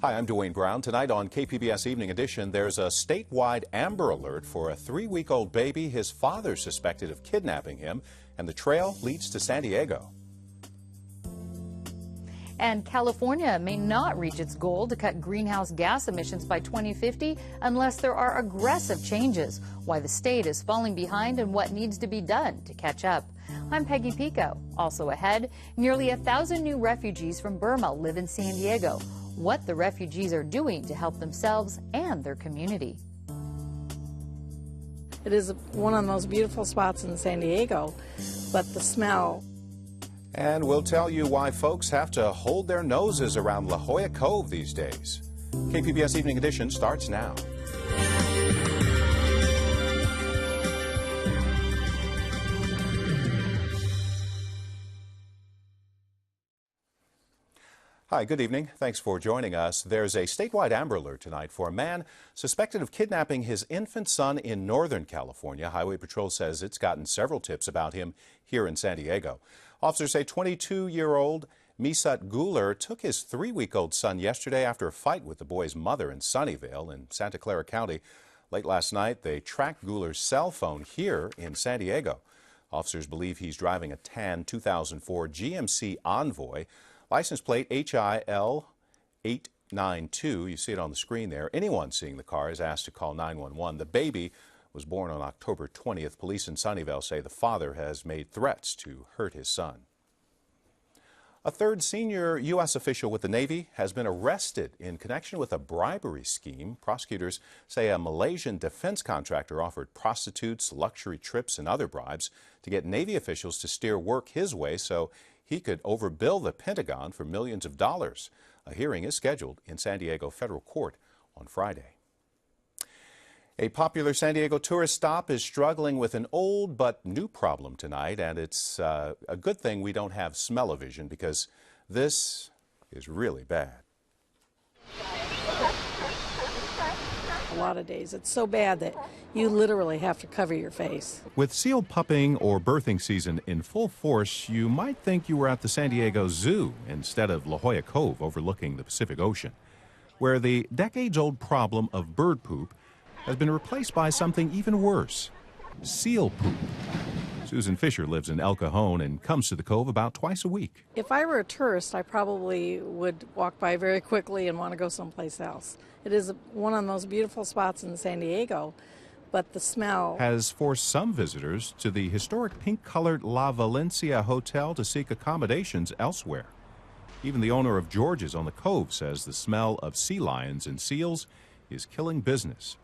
Hi, I'm Dwayne Brown. Tonight on KPBS Evening Edition, there's a statewide Amber Alert for a 3-week-old baby his father suspected of kidnapping him, and the trail leads to San Diego. And California may not reach its goal to cut greenhouse gas emissions by 2050 unless there are aggressive changes. Why the state is falling behind and what needs to be done to catch up. I'm Peggy Pico. Also ahead, nearly 1,000 new refugees from Burma live in San Diego. What the refugees are doing to help themselves and their community. It is one of the most beautiful spots in San Diego, but the smell. And we'll tell you why folks have to hold their noses around La Jolla Cove these days. KPBS Evening Edition starts now. Hi, good evening. Thanks for joining us. There's a statewide Amber Alert tonight for a man suspected of kidnapping his infant son in Northern California. Highway Patrol says it's gotten several tips about him here in San Diego. Officers say 22-year-old Misat Guler took his 3-week-old son yesterday after a fight with the boy's mother in Sunnyvale in Santa Clara County. Late last night, they tracked Guler's cell phone here in San Diego. Officers believe he's driving a tan 2004 GMC Envoy. License plate HIL 892. You see it on the screen there. Anyone seeing the car is asked to call 911. The baby was born on October 20th. Police in Sunnyvale say the father has made threats to hurt his son. A third senior U.S. official with the Navy has been arrested in connection with a bribery scheme. Prosecutors say a Malaysian defense contractor offered prostitutes, luxury trips, and other bribes to get Navy officials to steer work his way so he could overbill the Pentagon for millions of dollars. A hearing is scheduled in San Diego federal court on Friday. A popular San Diego tourist stop is struggling with an old but new problem tonight, and it's a good thing we don't have smell-o-vision because this is really bad. A lot of days it's so bad that you literally have to cover your face. With seal pupping or birthing season in full force, you might think you were at the San Diego Zoo instead of La Jolla Cove overlooking the Pacific Ocean, where the decades-old problem of bird poop has been replaced by something even worse: seal poop. Susan Fisher lives in El Cajon and comes to the Cove about twice a week. If I were a tourist, I probably would walk by very quickly and want to go someplace else. It is one of the most beautiful spots in San Diego, but the smell has forced some visitors to the historic pink-colored La Valencia Hotel to seek accommodations elsewhere. Even the owner of George's on the Cove says the smell of sea lions and seals is killing business.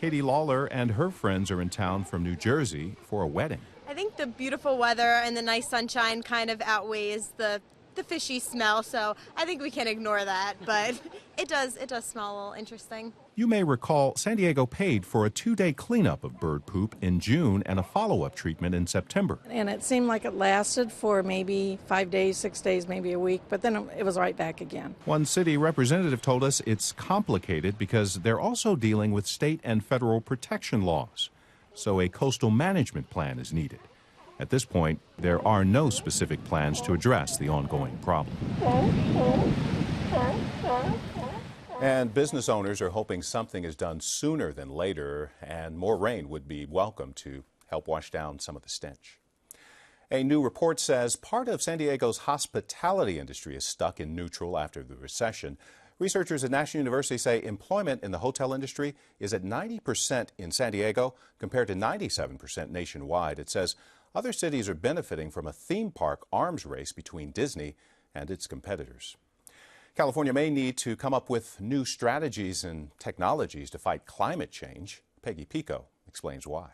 Katie Lawler and her friends are in town from New Jersey for a wedding. I think the beautiful weather and the nice sunshine kind of outweighs the fishy smell, so I think we can ignore that, but it does smell a little interesting. You may recall San Diego paid for a 2-day cleanup of bird poop in June and a follow-up treatment in September. And it seemed like it lasted for maybe 5 days, 6 days, maybe a week, but then it was right back again. One city representative told us it's complicated because they're also dealing with state and federal protection laws. So a coastal management plan is needed. At this point, there are no specific plans to address the ongoing problem. And business owners are hoping something is done sooner than later, and more rain would be welcome to help wash down some of the stench. A new report says part of San Diego's hospitality industry is stuck in neutral after the recession. Researchers at National University say employment in the hotel industry is at 90% in San Diego compared to 97% nationwide. It says other cities are benefiting from a theme park arms race between Disney and its competitors. California may need to come up with new strategies and technologies to fight climate change. Peggy Pico explains why.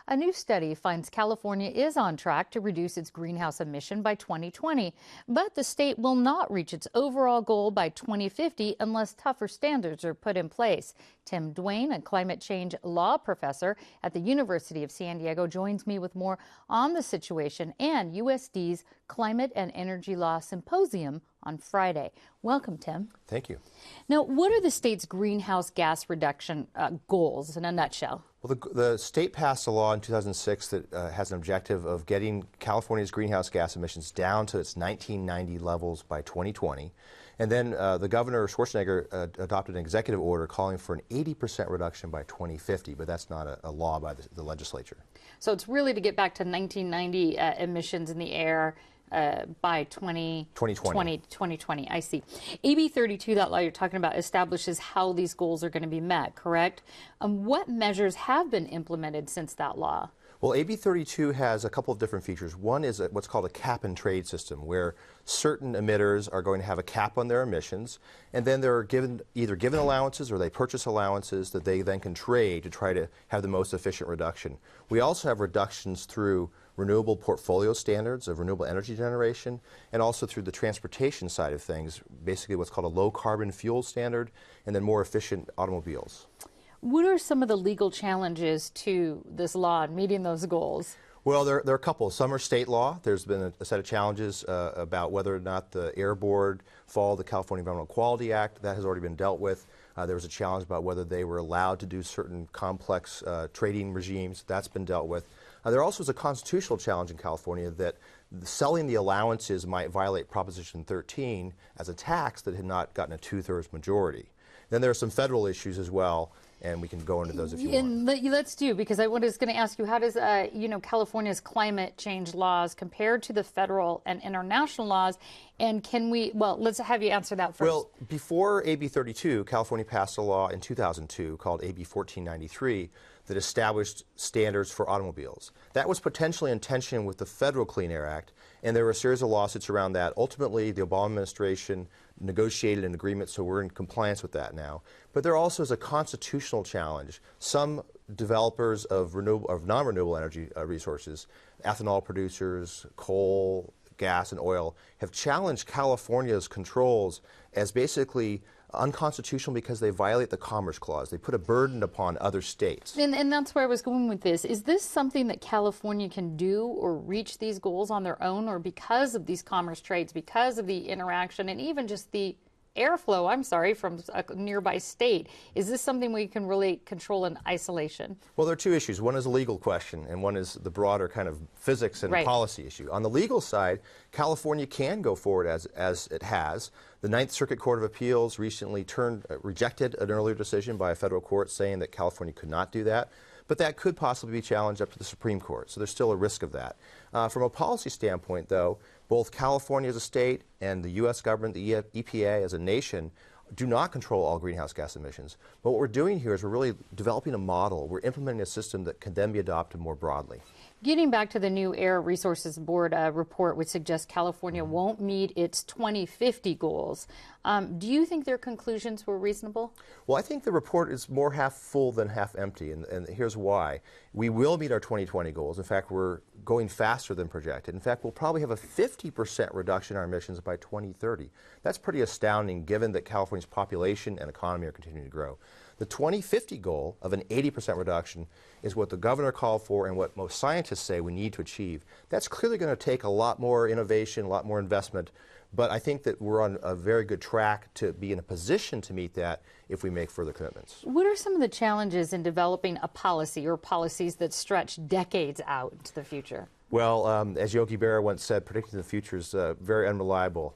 A new study finds California is on track to reduce its greenhouse emission by 2020, but the state will not reach its overall goal by 2050 unless tougher standards are put in place. Tim Duane, a climate change law professor at the University of San Diego, joins me with more on the situation and USD's Climate and Energy Law Symposium on Friday. Welcome, Tim. Thank you. Now, what are the state's greenhouse gas reduction goals in a nutshell? Well, the state passed a law in 2006 that has an objective of getting California's greenhouse gas emissions down to its 1990 levels by 2020. And then the Governor Schwarzenegger adopted an executive order calling for an 80% reduction by 2050, but that's not a law by the legislature. So it's really to get back to 1990 emissions in the air by 2020. I see. AB 32, that law you're talking about, establishes how these goals are going to be met, correct? What measures have been implemented since that law? Well, AB 32 has a couple of different features. One is what's called a cap and trade system, where certain emitters are going to have a cap on their emissions, and then they're either given allowances or they purchase allowances that they then can trade to try to have the most efficient reduction. We also have reductions through renewable portfolio standards of renewable energy generation, and also through the transportation side of things, basically what's called a low carbon fuel standard, and then more efficient automobiles. What are some of the legal challenges to this law and meeting those goals? Well, there are a couple. Some are state law. There's been a set of challenges about whether or not the Air Board followed the California Environmental Quality Act. That has already been dealt with. There was a challenge about whether they were allowed to do certain complex trading regimes. That's been dealt with. There also is a constitutional challenge in California that selling the allowances might violate Proposition 13 as a tax that had not gotten a 2/3 majority. Then there are some federal issues as well, and we can go into those if you want. Let's do, because I was going to ask you, how does California's climate change laws compare to the federal and international laws? And can we, well, let's have you answer that first. Well, before AB 32, California passed a law in 2002 called AB 1493 that established standards for automobiles. That was potentially in tension with the Federal Clean Air Act, and there were a series of lawsuits around that. Ultimately, the Obama administration negotiated an agreement, so we're in compliance with that now. But there also is a constitutional challenge. Some developers of non-renewable energy resources, ethanol producers, coal, gas, and oil, have challenged California's controls as basically unconstitutional because they violate the Commerce Clause. They put a burden upon other states. And that's where I was going with this. Is this something that California can do or reach these goals on their own, or because of these commerce trades, because of the interaction and even just the airflow, from a nearby state? Is this something we can really control in isolation? Well, there are two issues. One is a legal question, and one is the broader kind of physics and policy issue. On the legal side, California can go forward as it has. The Ninth Circuit Court of Appeals recently rejected an earlier decision by a federal court saying that California could not do that. But that could possibly be challenged up to the Supreme Court, so there's still a risk of that. From a policy standpoint, though, both California as a state and the U.S. government, the EPA as a nation, do not control all greenhouse gas emissions. But what we're doing here is we're really developing a model. We're implementing a system that can then be adopted more broadly. Getting back to the new Air Resources Board report, which suggests California won't meet its 2050 goals, do you think their conclusions were reasonable? Well, I think the report is more half full than half empty, and here's why. We will meet our 2020 goals. In fact, we're going faster than projected. In fact, we'll probably have a 50% reduction in our emissions by 2030. That's pretty astounding given that California's population and economy are continuing to grow. The 2050 goal of an 80% reduction is what the governor called for and what most scientists say we need to achieve. That's clearly going to take a lot more innovation, a lot more investment, but I think that we're on a very good track to be in a position to meet that if we make further commitments. What are some of the challenges in developing a policy or policies that stretch decades out into the future? Well, as Yogi Berra once said, predicting the future is very unreliable.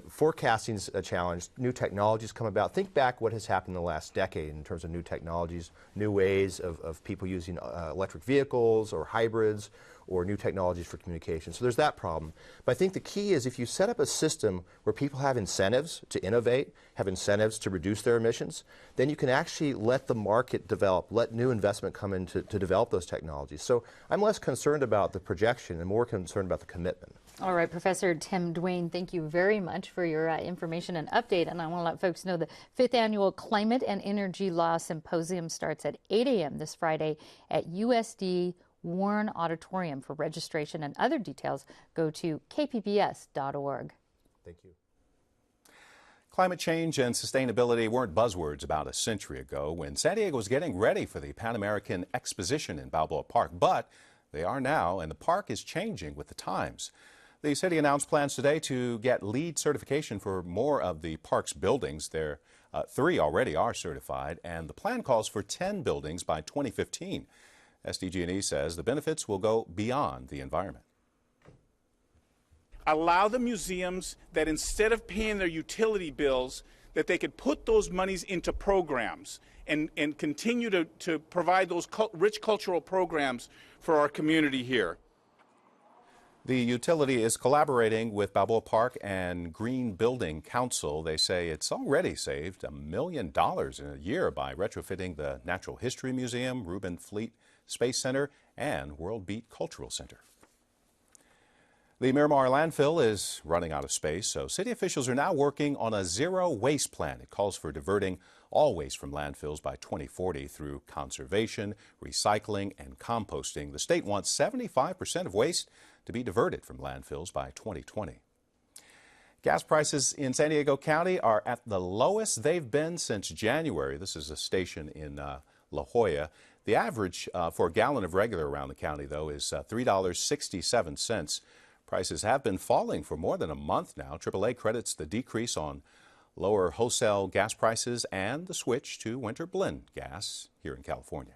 Forecasting's a challenge. New technologies come about. Think back what has happened in the last decade in terms of new technologies, new ways of people using electric vehicles or hybrids, or new technologies for communication. So there's that problem. But I think the key is if you set up a system where people have incentives to innovate, have incentives to reduce their emissions, then you can actually let the market develop, let new investment come in to develop those technologies. So I'm less concerned about the projection and more concerned about the commitment. All right, Professor Tim Duane, thank you very much for your information and update. And I want to let folks know the 5th Annual Climate and Energy Law Symposium starts at 8 a.m. this Friday at USD Warren Auditorium. For registration and other details, go to kpbs.org. Thank you. Climate change and sustainability weren't buzzwords about a century ago when San Diego was getting ready for the Pan American Exposition in Balboa Park, but they are now, and the park is changing with the times. The city announced plans today to get LEED certification for more of the park's buildings. They're 3 already are certified, and the plan calls for 10 buildings by 2015. SDG&E says the benefits will go beyond the environment. Allow the museums that instead of paying their utility bills, that they could put those monies into programs and continue to provide those rich cultural programs for our community here. The utility is collaborating with Balboa Park and Green Building Council. They say it's already saved $1 million in a year by retrofitting the Natural History Museum, Reuben Fleet Space Center, and World Beat Cultural Center. The Miramar landfill is running out of space, so city officials are now working on a zero waste plan. It calls for diverting all waste from landfills by 2040 through conservation, recycling, and composting. The state wants 75% of waste to be diverted from landfills by 2020. Gas prices in San Diego County are at the lowest they've been since January. This is a station in La Jolla. The average for a gallon of regular around the county, though, is $3.67. Prices have been falling for more than a month now. AAA credits the decrease on lower wholesale gas prices and the switch to winter blend gas here in California.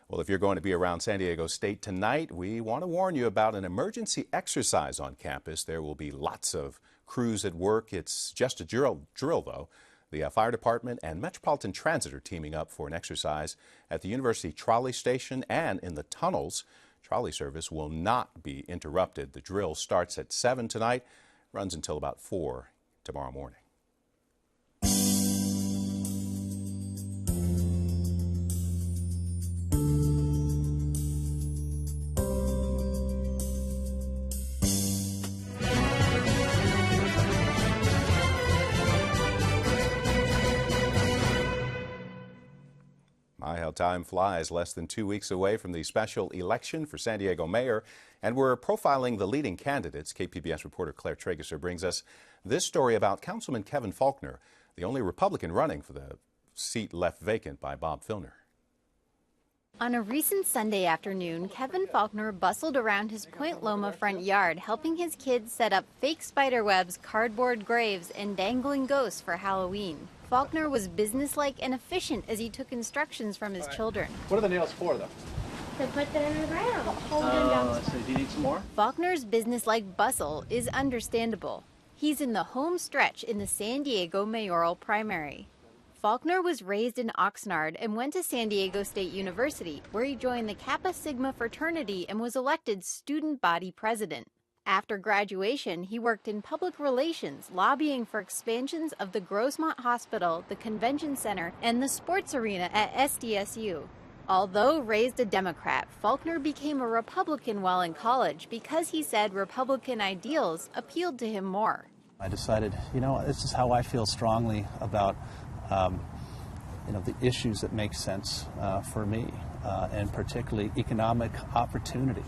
Well, if you're going to be around San Diego State tonight, we want to warn you about an emergency exercise on campus. There will be lots of crews at work. It's just a drill though. The fire department and Metropolitan Transit are teaming up for an exercise at the University Trolley Station and in the tunnels. Trolley service will not be interrupted. The drill starts at 7 tonight, runs until about 4 tomorrow morning. How time flies, less than 2 weeks away from the special election for San Diego mayor, and we're profiling the leading candidates. KPBS reporter Claire Trageser brings us this story about Councilman Kevin Faulconer, the only Republican running for the seat left vacant by Bob Filner. On a recent Sunday afternoon, Kevin Faulconer bustled around his Point Loma front yard, helping his kids set up fake spiderwebs, cardboard graves, and dangling ghosts for Halloween. Faulconer was businesslike and efficient as he took instructions from his children. What are the nails for, though? To put them in the ground. Hold them down. So do you need some more? Faulconer's businesslike bustle is understandable. He's in the home stretch in the San Diego mayoral primary. Faulconer was raised in Oxnard and went to San Diego State University, where he joined the Kappa Sigma fraternity and was elected student body president. After graduation, he worked in public relations, lobbying for expansions of the Grossmont Hospital, the Convention Center, and the sports arena at SDSU. Although raised a Democrat, Faulconer became a Republican while in college because he said Republican ideals appealed to him more. I decided, this is how I feel strongly about the issues that make sense for me, and particularly economic opportunity.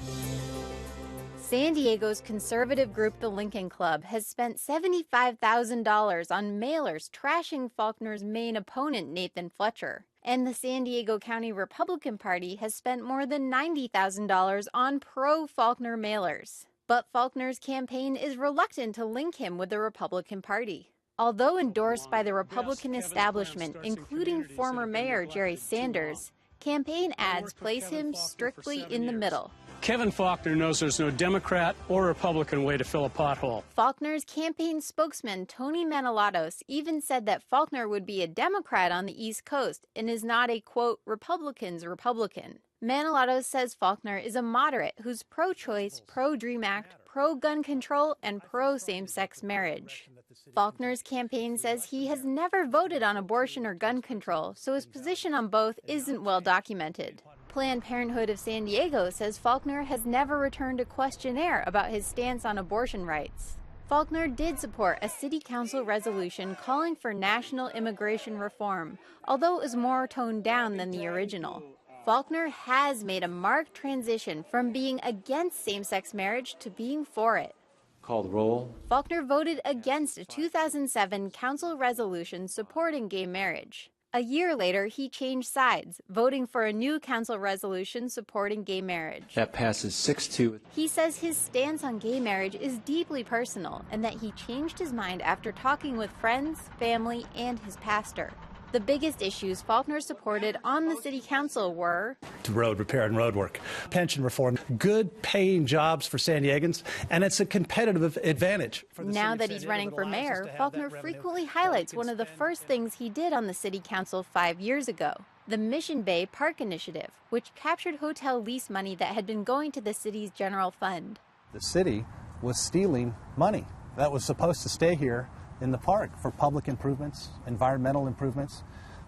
San Diego's conservative group, the Lincoln Club, has spent $75,000 on mailers trashing Faulconer's main opponent, Nathan Fletcher. And the San Diego County Republican Party has spent more than $90,000 on pro-Faulconer mailers. But Faulconer's campaign is reluctant to link him with the Republican Party. Although endorsed by the Republican establishment, including former Mayor Jerry Sanders, campaign ads place him strictly in the middle. Kevin Faulconer knows there's no Democrat or Republican way to fill a pothole. Faulconer's campaign spokesman, Tony Manilatos, even said that Faulconer would be a Democrat on the East Coast and is not a, quote, Republican's Republican. Manilatos says Faulconer is a moderate who's pro-choice, pro-DREAM Act, pro-gun control, and pro-same-sex marriage. Faulconer's campaign says he has never voted on abortion or gun control, so his position on both isn't well documented. Planned Parenthood of San Diego says Faulconer has never returned a questionnaire about his stance on abortion rights. Faulconer did support a city council resolution calling for national immigration reform, although it was more toned down than the original. Faulconer has made a marked transition from being against same-sex marriage to being for it. Call the roll. Faulconer voted against a 2007 council resolution supporting gay marriage. A year later, he changed sides, voting for a new council resolution supporting gay marriage. That passes 6-2. He says his stance on gay marriage is deeply personal and that he changed his mind after talking with friends, family, and his pastor. The biggest issues Faulconer supported on the city council were road repair and road work, pension reform, good paying jobs for San Diegans, and it's a competitive advantage. Now that he's running for mayor, Faulconer frequently highlights one of the first things he did on the city council 5 years ago, the Mission Bay Park Initiative, which captured hotel lease money that had been going to the city's general fund. The city was stealing money that was supposed to stay here in the park for public improvements, environmental improvements.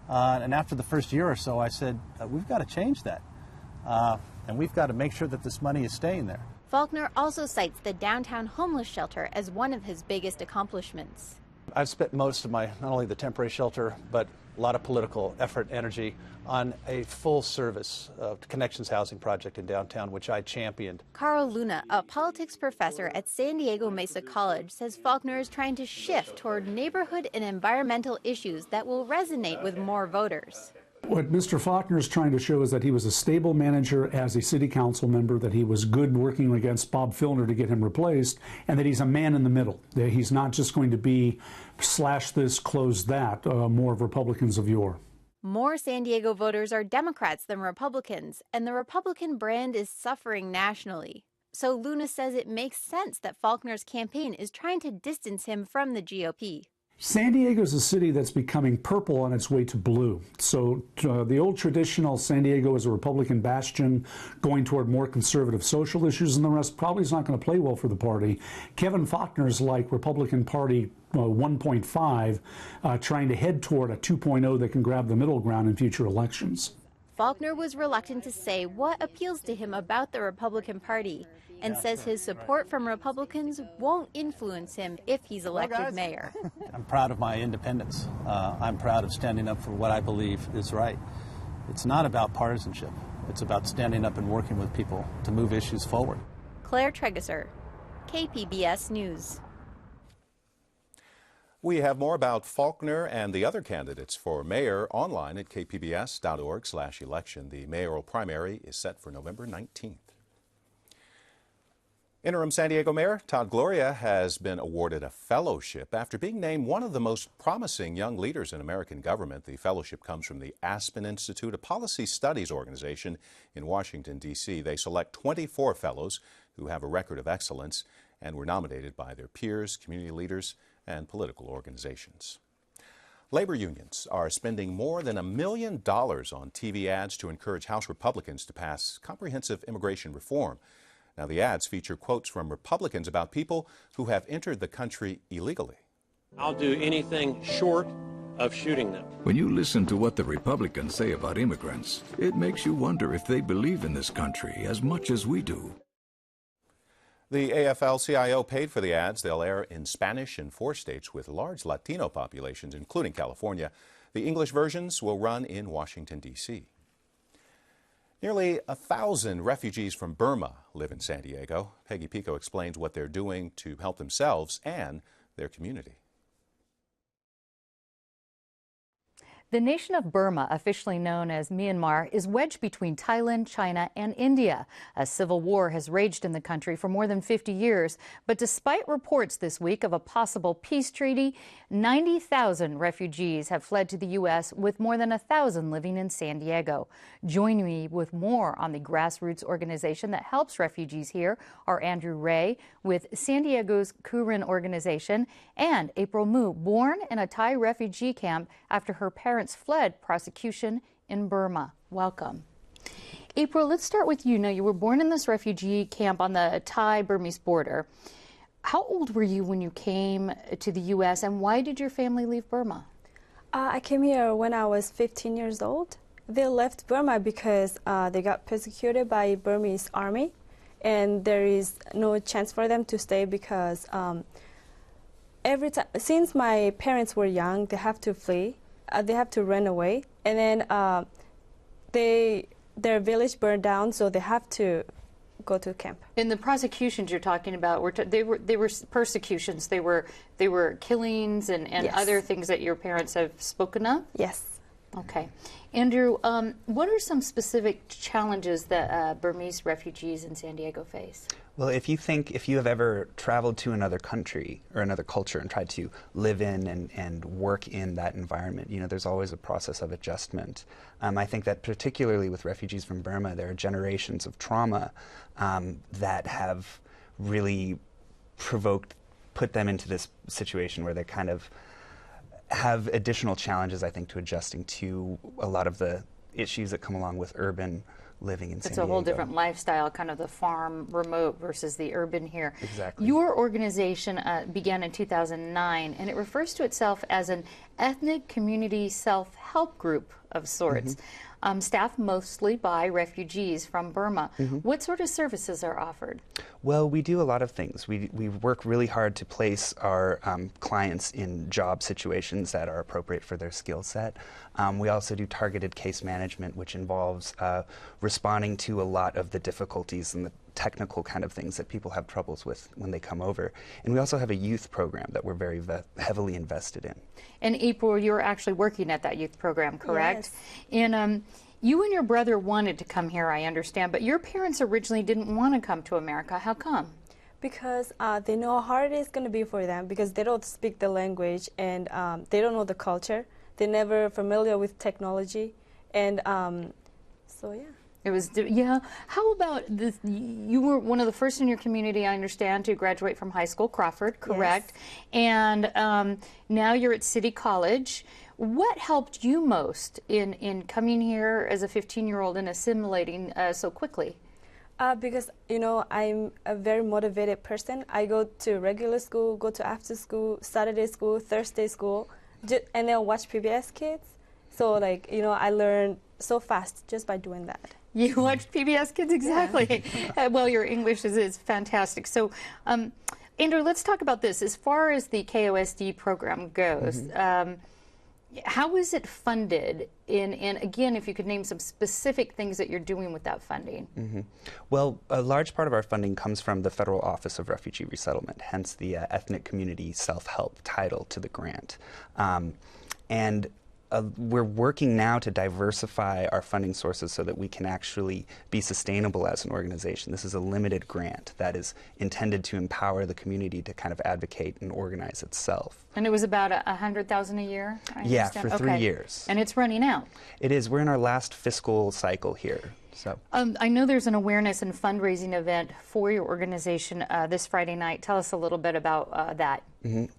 And after the first year or so, I said, we've got to change that. And we've got to make sure that this money is staying there. Faulconer also cites the downtown homeless shelter as one of his biggest accomplishments. I've spent most of my, not only the temporary shelter, but a lot of political effort, energy on a full service connections housing project in downtown, which I championed. Carl Luna, a politics professor at San Diego Mesa College, says Faulconer is trying to shift toward neighborhood and environmental issues that will resonate with more voters. What Mr. Faulconer is trying to show is that he was a stable manager as a city council member, that he was good working against Bob Filner to get him replaced, and that he's a man in the middle. That he's not just going to be slash this, close that, more of Republicans of yore. More San Diego voters are Democrats than Republicans, and the Republican brand is suffering nationally. So Luna says it makes sense that Faulconer's campaign is trying to distance him from the GOP. San Diego is a city that's becoming purple on its way to blue. So the old traditional San Diego is a Republican bastion going toward more conservative social issues, and the rest probably is not going to play well for the party. Kevin Faulconer is like Republican Party 1.5, trying to head toward a 2.0 that can grab the middle ground in future elections. Faulconer was reluctant to say what appeals to him about the Republican Party, and says his support from Republicans won't influence him if he's elected mayor. I'm proud of my independence. I'm proud of standing up for what I believe is right. It's not about partisanship. It's about standing up and working with people to move issues forward. Claire Tregeser, KPBS News. We have more about Faulconer and the other candidates for mayor online at kpbs.org/election. The mayoral primary is set for November 19th. Interim San Diego Mayor Todd Gloria has been awarded a fellowship after being named one of the most promising young leaders in American government. The fellowship comes from the Aspen Institute, a policy studies organization in Washington, D.C. They select 24 fellows who have a record of excellence and were nominated by their peers, community leaders, and political organizations. Labor unions are spending more than $1 million on TV ads to encourage House Republicans to pass comprehensive immigration reform. Now, the ads feature quotes from Republicans about people who have entered the country illegally. I'll do anything short of shooting them. When you listen to what the Republicans say about immigrants, it makes you wonder if they believe in this country as much as we do. The AFL-CIO paid for the ads. They'll air in Spanish in 4 states with large Latino populations, including California. The English versions will run in Washington, D.C. Nearly 1,000 refugees from Burma live in San Diego. Peggy Pico explains what they're doing to help themselves and their community. The nation of Burma, officially known as Myanmar, is wedged between Thailand, China, and India. A civil war has raged in the country for more than 50 years. But despite reports this week of a possible peace treaty, 90,000 refugees have fled to the U.S., with more than 1,000 living in San Diego. Joining me with more on the grassroots organization that helps refugees here are Andrew Ray with San Diego's Kurin organization and April Mu, born in a Thai refugee camp after her parents fled prosecution in Burma. Welcome. April, let's start with you. Now, you were born in this refugee camp on the Thai-Burmese border. How old were you when you came to the U.S., and why did your family leave Burma? I came here when I was 15 years old. They left Burma because they got persecuted by Burmese army, and there is no chance for them to stay because every time, since my parents were young, they have to flee. They have to run away, and then their village burned down, so they have to go to camp. In the prosecutions you're talking about, they were persecutions. They were killings and yes. Other things that your parents have spoken of. Yes. Okay. Andrew, what are some specific challenges that Burmese refugees in San Diego face? Well, if you have ever traveled to another country or another culture and tried to live in and work in that environment, there's always a process of adjustment. I think that particularly with refugees from Burma, there are generations of trauma that have really put them into this situation where they kind of have additional challenges, I think, to adjusting to a lot of the issues that come along with urban living in San Diego. It's a whole different lifestyle, kind of the farm remote versus the urban here. Exactly. Your organization began in 2009, and it refers to itself as an ethnic community self-help group of sorts, staffed mostly by refugees from Burma. What sort of services are offered? Well, we do a lot of things. We work really hard to place our clients in job situations that are appropriate for their skill set. We also do targeted case management, which involves responding to a lot of the difficulties and the technical kind of things that people have troubles with when they come over. And we also have a youth program that we're very heavily invested in. In April, you're actually working at that youth program, correct? Yes. And you and your brother wanted to come here, I understand, but your parents originally didn't want to come to America. How come? Because they know how hard it is going to be for them because they don't speak the language and they don't know the culture. They're never familiar with technology. And so, yeah. It was, yeah. How about this? You were one of the first in your community, I understand, to graduate from high school, Crawford, correct? Yes. And now you're at City College. What helped you most in coming here as a 15-year-old and assimilating so quickly? Because, I'm a very motivated person. I go to regular school, go to after school, Saturday school, Thursday school, and then watch PBS Kids. So, I learn so fast just by doing that. You watched PBS Kids, exactly. Yeah. Well, your English is fantastic. So, Andrew, let's talk about this. As far as the KOSD program goes, how is it funded? And again, if you could name some specific things that you're doing with that funding. Well, a large part of our funding comes from the Federal Office of Refugee Resettlement, hence the Ethnic Community Self-Help title to the grant. And we're working now to diversify our funding sources so that we can actually be sustainable as an organization. This is a limited grant that is intended to empower the community to kind of advocate and organize itself. And it was about $100,000 a year, I Yeah, understand? for 3 years. And it's running out. It is. We're in our last fiscal cycle here. So I know there's an awareness and fundraising event for your organization this Friday night. Tell us a little bit about that.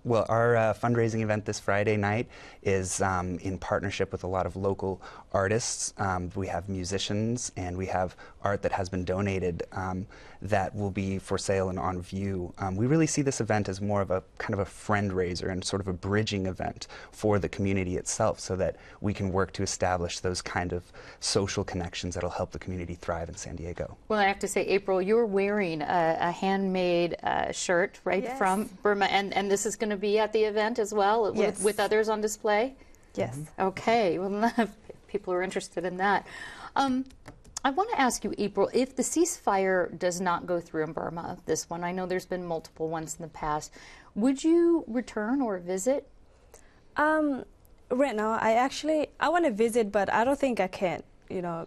Well, our fundraising event this Friday night is in partnership with a lot of local artists. We have musicians and we have art that has been donated that will be for sale and on view. We really see this event as more of a kind of a friend raiser and sort of a bridging event for the community itself so that we can work to establish those kind of social connections that will help the community thrive in San Diego. Well, I have to say, April, you're wearing a handmade shirt, right, from Burma, and this is going to be at the event as well, with others on display? Yes. Okay, well, people are interested in that. I want to ask you, April, if the ceasefire does not go through in Burma, this one, I know there's been multiple ones in the past, would you return or visit? Right now, I want to visit, but I don't think I can,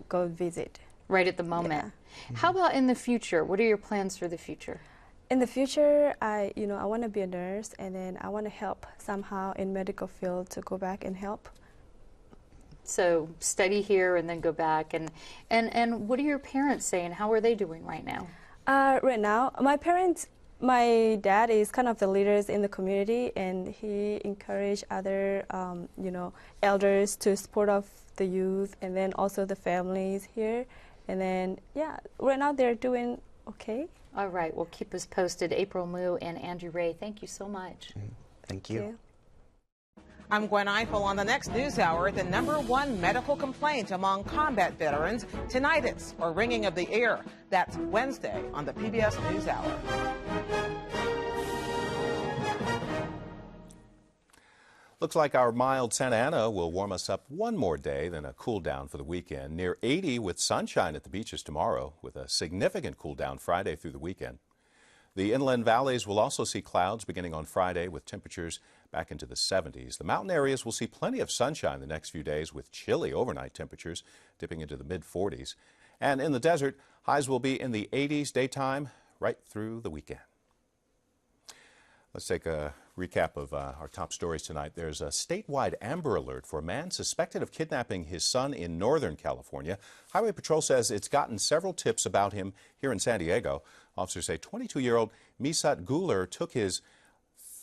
go visit. Right at the moment. Yeah. How about in the future? What are your plans for the future? In the future, I want to be a nurse, and then I want to help somehow in medical field to go back and help. So study here and then go back. And what are your parents saying? How are they doing right now? Right now, my dad is kind of the leaders in the community, and he encouraged other, elders to support of the youth, and then also the families here. And then, yeah, right now they're doing okay. All right, well, keep us posted. April Moo and Andrew Ray, thank you so much. Thank you. I'm Gwen Eiffel. On the next news hour, the #1 medical complaint among combat veterans, tinnitus or ringing of the ear. That's Wednesday on the PBS NewsHour. Looks like our mild Santa Ana will warm us up one more day, then a cool down for the weekend. Near 80 with sunshine at the beaches tomorrow, with a significant cool down Friday through the weekend. The inland valleys will also see clouds beginning on Friday with temperatures back into the 70s. The mountain areas will see plenty of sunshine the next few days with chilly overnight temperatures dipping into the mid-40s. And in the desert, highs will be in the 80s daytime right through the weekend. Let's take a recap of our top stories tonight. There's a statewide Amber Alert for a man suspected of kidnapping his son in Northern California. Highway Patrol says it's gotten several tips about him here in San Diego. Officers say 22-year-old Misat Guler took his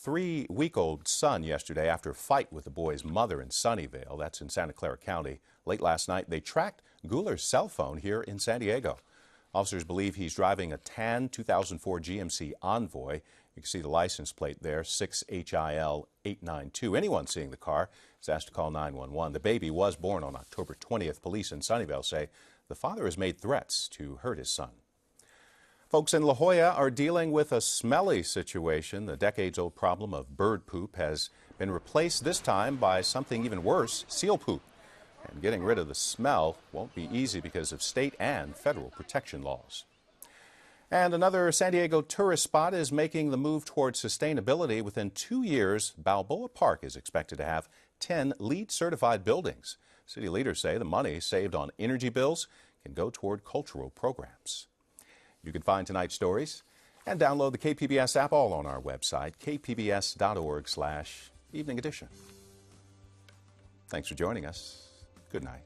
3-week-old son yesterday after a fight with the boy's mother in Sunnyvale. That's in Santa Clara County. Late last night, they tracked Guler's cell phone here in San Diego. Officers believe he's driving a tan 2004 GMC Envoy. You can see the license plate there, 6HIL892. Anyone seeing the car is asked to call 911. The baby was born on October 20th. Police in Sunnyvale say the father has made threats to hurt his son. Folks in La Jolla are dealing with a smelly situation. The decades-old problem of bird poop has been replaced this time by something even worse, seal poop. And getting rid of the smell won't be easy because of state and federal protection laws. And another San Diego tourist spot is making the move towards sustainability. Within 2 years, Balboa Park is expected to have 10 LEED certified buildings. City leaders say the money saved on energy bills can go toward cultural programs. You can find tonight's stories and download the KPBS app all on our website, kpbs.org/evening edition. Thanks for joining us. Good night.